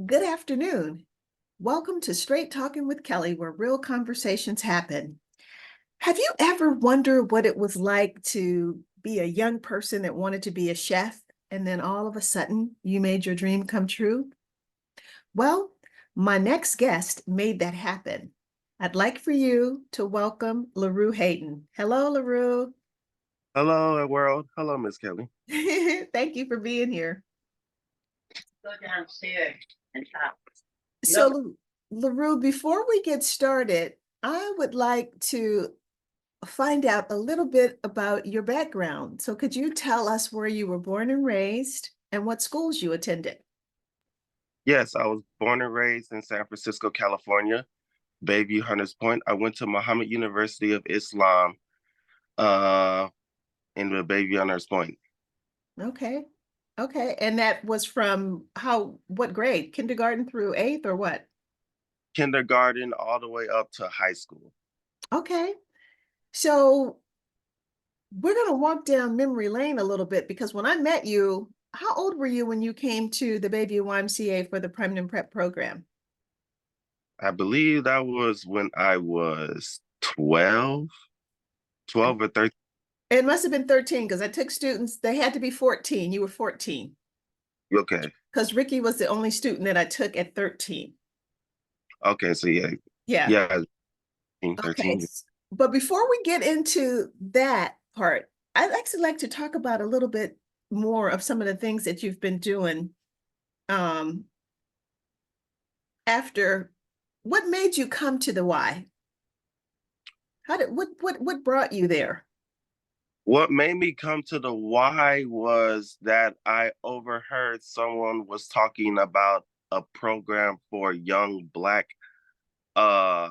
Good afternoon. Welcome to Straight Talking with Kelly, where real conversations happen. Have you ever wondered what it was like to be a young person that wanted to be a chef, and then all of a sudden you made your dream come true? Well, my next guest made that happen. I'd like for you to welcome LaRue Hayden. Hello, LaRue. Hello, world. Hello, Miss Kelly. Thank you for being here. Go downstairs and talk. So, LaRue, before we get started, I would like to find out a little bit about your background. So could you tell us where you were born and raised and what schools you attended? Yes, I was born and raised in San Francisco, California, Bayview Hunters Point. I went to Muhammad University of Islam uh, in the Bayview Hunters Point. Okay. Okay. And that was from what grade? Kindergarten through eighth or what? Kindergarten all the way up to high school. Okay. So we're going to walk down memory lane a little bit because when I met you, how old were you when you came to the Bayview YMCA for the Prep and Prep program? I believe that was when I was 12 or 13. It must have been 13 because I took students, they had to be 14. You were 14. Okay. Because Ricky was the only student that I took at 13. Okay, so yeah. Yeah. Yeah, Okay. 13. But before we get into that part, I'd actually like to talk about a little bit more of some of the things that you've been doing um, after what made you come to the Y? What brought you there? What made me come to the Y was that I overheard someone was talking about a program for uh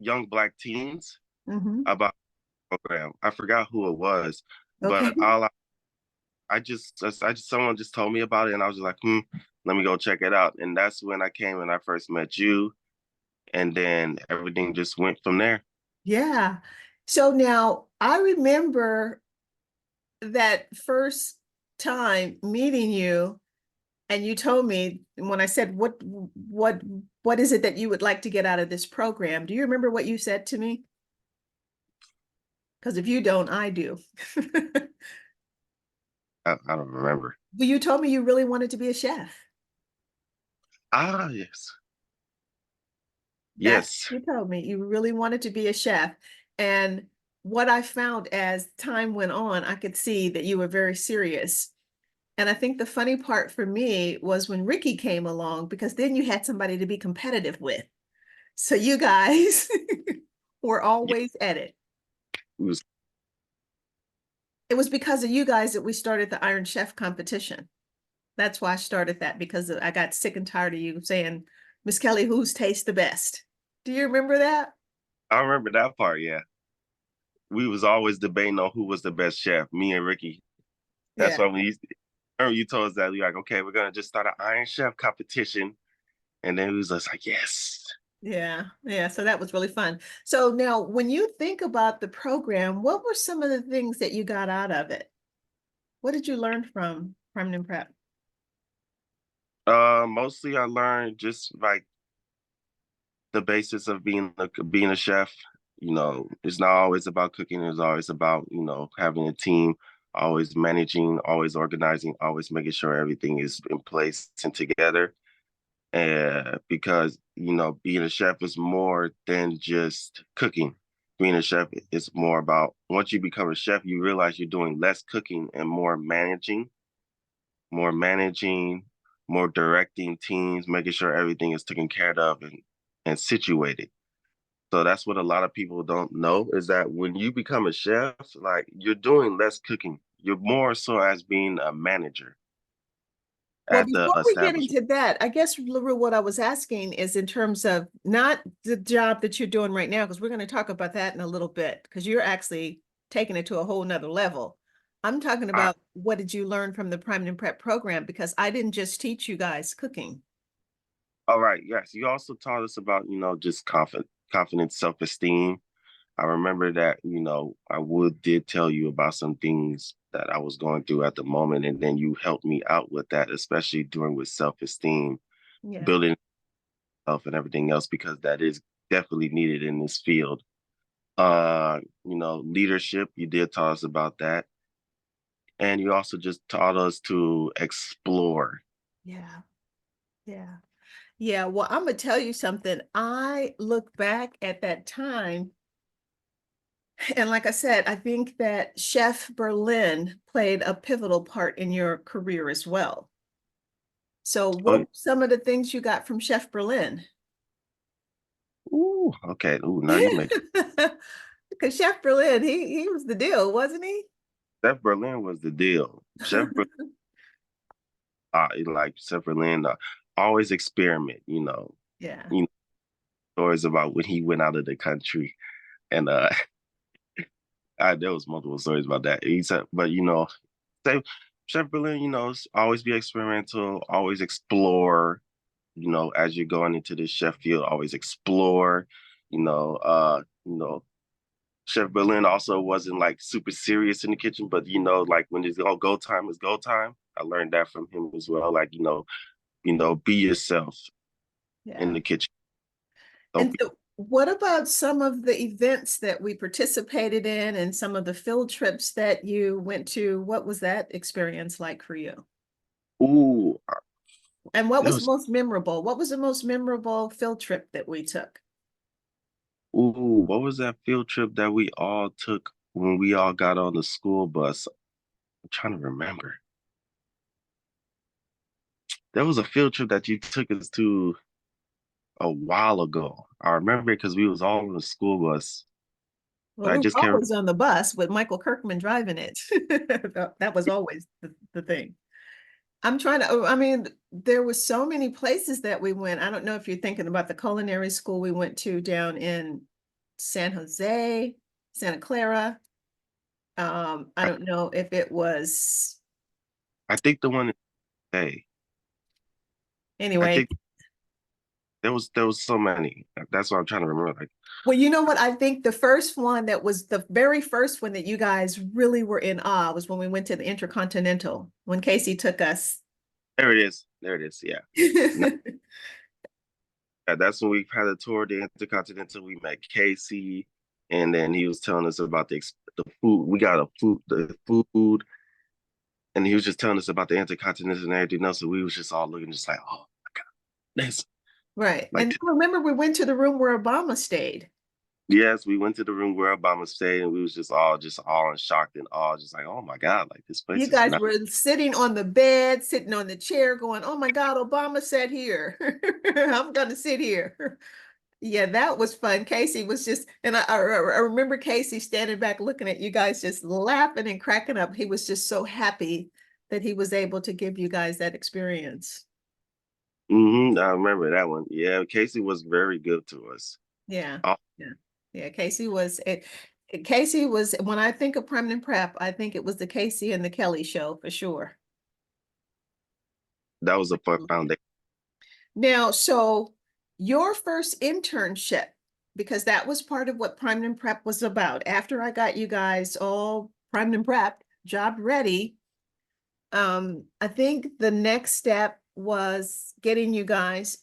young black teens Mm-hmm. about the program. I forgot who it was, Okay. but someone just told me about it and I was just like, let me go check it out. And that's when I came and I first met you, and then everything just went from there. Yeah. So now I remember that first time meeting you, and you told me when I said, what is it that you would like to get out of this program? Do you remember what you said to me? Because if you don't, I do. I don't remember. Well, you told me you really wanted to be a chef. Ah, yes. That's Yes. what you told me. You really wanted to be a chef. And what I found as time went on, I could see that you were very serious. And I think the funny part for me was when Ricky came along, because then you had somebody to be competitive with. So you guys were Yeah, always at it. it was It was because of you guys that we started the Iron Chef competition. That's why I started that, because I got sick and tired of you saying, Miss Kelly, whose tastes the best? Do you remember that? I remember that part, yeah. We was always debating on who was the best chef, me and Ricky. That's Yeah. why remember you told us that you're like, okay, we're gonna just start an Iron Chef competition. And then we was just like, yes. Yeah. Yeah. So that was really fun. So now when you think about the program, what were some of the things that you got out of it? What did you learn from Prime and Prep? Mostly I learned just like the basis of being a chef. You know, it's not always about cooking, it's always about, having a team, always managing, always organizing, always making sure everything is in place and together. And because, being a chef is more than just cooking. Being a chef is more about, once you become a chef, you realize you're doing less cooking and more managing, more directing teams, making sure everything is taken care of and situated. So that's what a lot of people don't know, is that when you become a chef, like, you're doing less cooking. You're more so as being a manager Well, at the before we get establishment. into that, I guess, LaRue, what I was asking is in terms of not the job that you're doing right now, because we're going to talk about that in a little bit, because you're actually taking it to a whole nother level. I'm talking I, about what did you learn from the Prime and Prep program, because I didn't just teach you guys cooking. all right, yes. You also taught us about, just confidence, self-esteem. I remember that, I did tell you about some things that I was going through at the moment, and then you helped me out with that, especially during with self-esteem, Yeah. building itself and everything else, because that is definitely needed in this field. Leadership, you did tell us about that. And you also just taught us to explore. Yeah. Yeah. Yeah. Well, I'm gonna tell you something. I look back at that time, and like I said, I think that Chef Berlin played a pivotal part in your career as well. So what Oh, were some of the things you got from Chef Berlin? ooh, okay. Ooh, now you make Because Chef Berlin, he was the deal, wasn't he? Chef Berlin was the deal. Chef Berlin, always experiment. Yeah. You know, stories about when he went out of the country, and there was multiple stories about that. He said, but say Chef Berlin, always be experimental, always explore. As you're going into the chef field, always explore. You know, uh, you know, Chef Berlin also wasn't like super serious in the kitchen, but like when it's all go time is go time. I learned that from him as well. Like, be yourself in Yeah. the kitchen. Don't And be, so what about some of the events that we participated in and some of the field trips that you went to? What was that experience like for you? ooh, And what there was was, most memorable? What was the most memorable field trip that we took? ooh, what was that field trip that we all took when we all got on the school bus? I'm trying to remember. There was a field trip that you took us to a while ago. I remember it because we was all on the school bus. Well, But I we were just can't. always on the bus with Michael Kirkman driving it. That was always the thing. I'm trying to, I mean, there were so many places that we went. I don't know if you're thinking about the culinary school we went to down in San Jose, Santa Clara. I I, don't know if it was, I think the one. Hey, I anyway. think there was so many. That's what I'm trying to remember. Like, Well, you know what? I think the first one that was the very first one that you guys really were in awe was when we went to the InterContinental, when Casey took us. there it is. There it is. Yeah. No, yeah, that's when we had a tour the Intercontinental. We met Casey, and then he was telling us about the food. We got the food, and he was just telling us about the Intercontinental and everything else. So we was just all looking, just like, oh my god, this Right. like. And remember, we went to the room where Obama stayed. Yes, we went to the room where Obama stayed, and we was just all in shock and awe, just like, oh my god, like this You place is guys nuts. were sitting on the bed, sitting on the chair, going, "Oh my God, Obama sat here. I'm gonna sit here." Yeah, that was fun. Casey was just, and I remember Casey standing back looking at you guys, just laughing and cracking up. He was just so happy that he was able to give you guys that experience. I remember that one. Yeah, Casey was very good to us. Yeah, Oh, yeah, yeah. Casey was it. Casey was, when I think of Prime and Prep, I think it was the Casey and the Kelly show for sure. that was a fun foundation. Now, so your first internship, because that was part of what Prime and Prep was about. After I got you guys all primed and prepped, job ready, I think the next step was getting you guys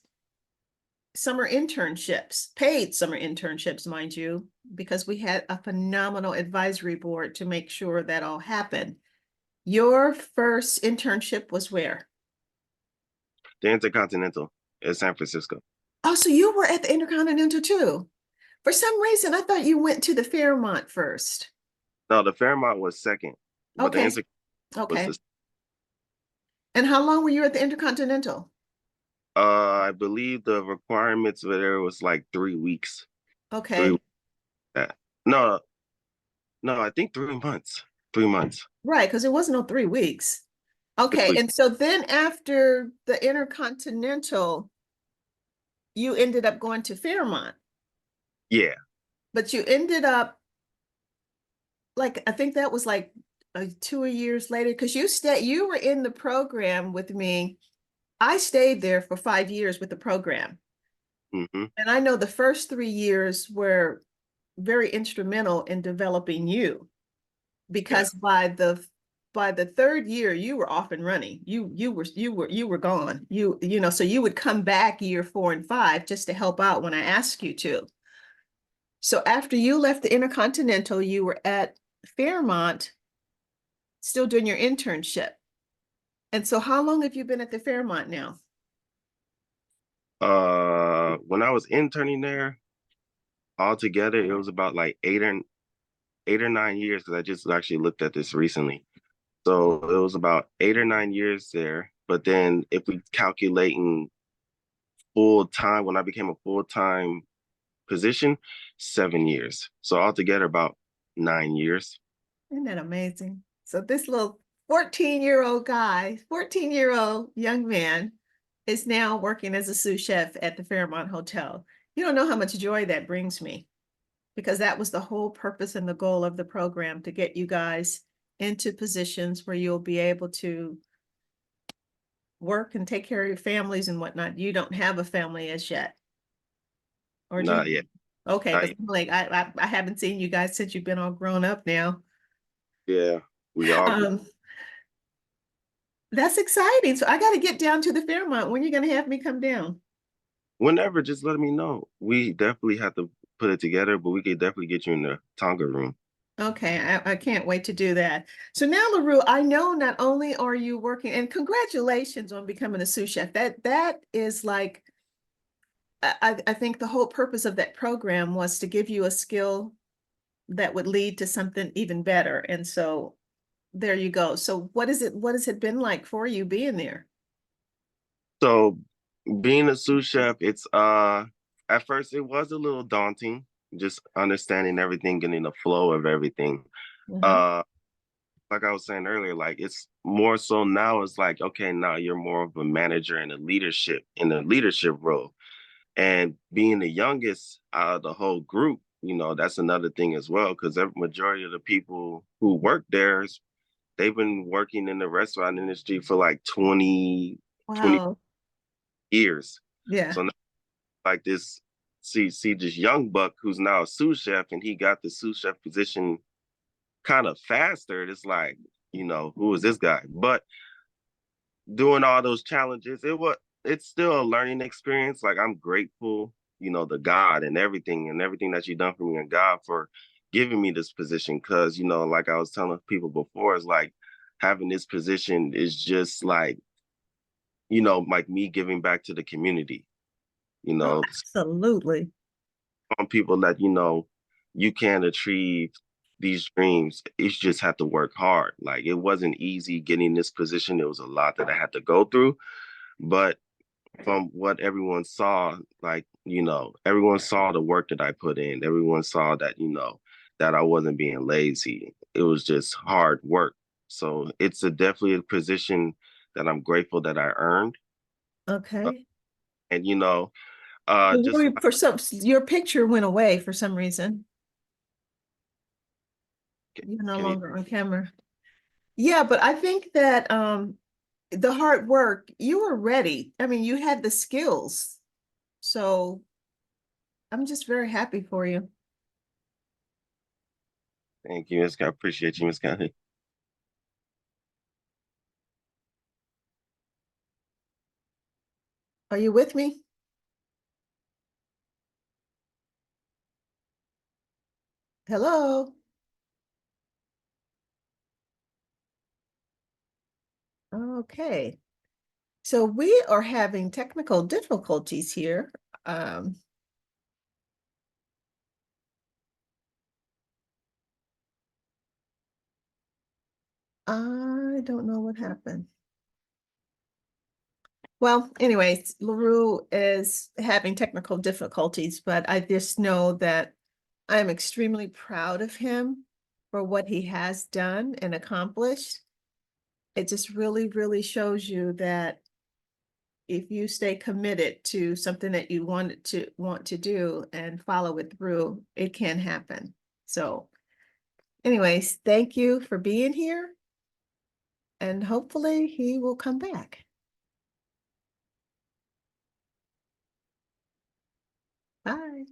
summer internships, paid summer internships, mind you, because we had a phenomenal advisory board to make sure that all happened. Your first internship was where? The Intercontinental in San Francisco. Oh, so you were at the Intercontinental too. For some reason, I thought you went to the Fairmont first. No, the Fairmont was second, but the Okay, Inter was okay. the. And how long were you at the Intercontinental? I believe the requirements there was like 3 weeks. 3 weeks. Okay, Yeah. No, no, I think 3 months. 3 months. right, because it wasn't no 3 weeks. Okay, 3 weeks. and so then after the Intercontinental, you ended up going to Fairmont, Yeah. but you ended up like, I think that was like 2 years later, because you were in the program with me. I stayed there for 5 years with the program. hmm And I know the first 3 years were very instrumental in developing you, Yeah. because by the by the third year, you were off and running. You were gone. You know, so you would come back year 4 and 5 just to help out when I asked you to. So after you left the InterContinental, you were at Fairmont, still doing your internship. And so how long have you been at the Fairmont now? When I was interning there, altogether, it was about like 8 or 9 years, because I just actually looked at this recently. So it was about 8 or 9 years there. But then if we calculating full time, when I became a full-time position, 7 years. So altogether about 9 years. Isn't that amazing? So this little 14-year-old guy, 14-year-old young man is now working as a sous chef at the Fairmont Hotel. You don't know how much joy that brings me, because that was the whole purpose and the goal of the program, to get you guys into positions where you'll be able to work and take care of your families and whatnot. You don't have a family as yet. Or do Not you? yet. Okay, Not because yet. like I haven't seen you guys since you've been all grown up now. Yeah, we all That's exciting. So I got to get down to the Fairmont. When are you going to have me come down? whenever, just let me know. We definitely have to put it together, but we could definitely get you in the Tonga room. Okay, I can't wait to do that. So now, LaRue, I know not only are you working, and congratulations on becoming a sous chef. That is like, I think the whole purpose of that program was to give you a skill that would lead to something even better. And so there you go. So what has it been like for you being there? So being a sous chef, it's at first it was a little daunting, just understanding everything, getting the flow of everything. Mhm. Uh like I was saying earlier, like it's more so now it's like, okay, now you're more of a manager and a leadership in a leadership role. And being the youngest out of the whole group, that's another thing as well, because the majority of the people who work there, they've been working in the restaurant industry for like 20 Wow. years. Yeah. So now, like this, see this young buck who's now a sous chef, and he got the sous chef position kind of faster. It's like, who is this guy? But doing all those challenges, it's still a learning experience. Like I'm grateful, to God and everything that you've done for me, and God for giving me this position. Because, like I was telling people before, it's like having this position is just like me giving back to the community. Oh, Some absolutely. people that, you can achieve these dreams. You just have to work hard. Like it wasn't easy getting this position. It was a lot that I had to go through. But from what everyone saw, like, everyone saw the work that I put in. Everyone saw that, that I wasn't being lazy. It was just hard work. So it's definitely a position that I'm grateful that I earned. Uh, Okay. and, just For some, your picture went away for some reason. You're no can you longer on camera. Yeah, but I think that the hard work, you were ready. I mean, you had the skills. So I'm just very happy for you. thank you, Miss Scott. I appreciate you, Miss Scott. Are you with me? Hello? Okay. So we are having technical difficulties here. Um, I don't know what happened. Well, anyways, LaRue is having technical difficulties, but I just know that I'm extremely proud of him for what he has done and accomplished. It just really, really shows you that if you stay committed to something that you want to do and follow it through, it can happen. So anyways, thank you for being here, and hopefully he will come back. Bye.